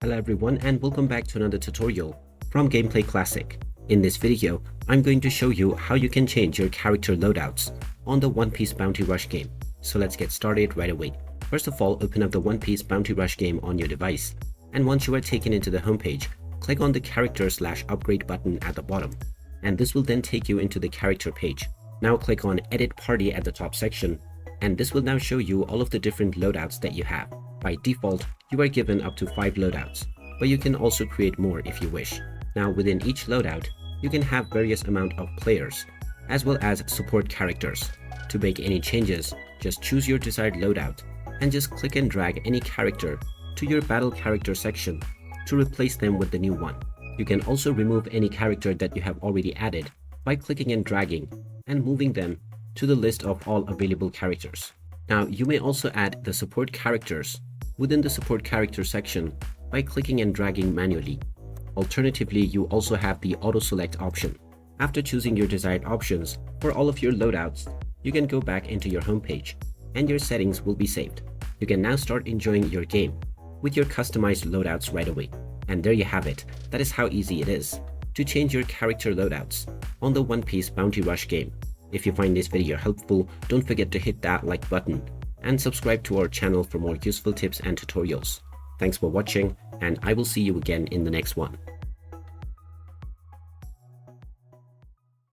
Hello everyone and welcome back to another tutorial from Gameplay Classic. In this video, I'm going to show you how you can change your character loadouts on the One Piece Bounty Rush game. So let's get started right away. First of all, open up the One Piece Bounty Rush game on your device, and once you are taken into the homepage, click on the character/upgrade button at the bottom, and this will then take you into the character page. Now click on Edit Party at the top section, and this will now show you all of the different loadouts that you have. By default, you are given up to 5 loadouts, but you can also create more if you wish. Now within each loadout, you can have various amount of players, as well as support characters. To make any changes, just choose your desired loadout, and just click and drag any character to your battle character section to replace them with the new one. You can also remove any character that you have already added by clicking and dragging and moving them to the list of all available characters. Now you may also add the support characters within the support character section by clicking and dragging manually. Alternatively, you also have the auto select option. After choosing your desired options for all of your loadouts, you can go back into your homepage and your settings will be saved. You can now start enjoying your game with your customized loadouts right away. And there you have it. That is how easy it is to change your character loadouts on the One Piece Bounty Rush game. If you find this video helpful, don't forget to hit that like button and subscribe to our channel for more useful tips and tutorials. Thanks for watching, and I will see you again in the next one.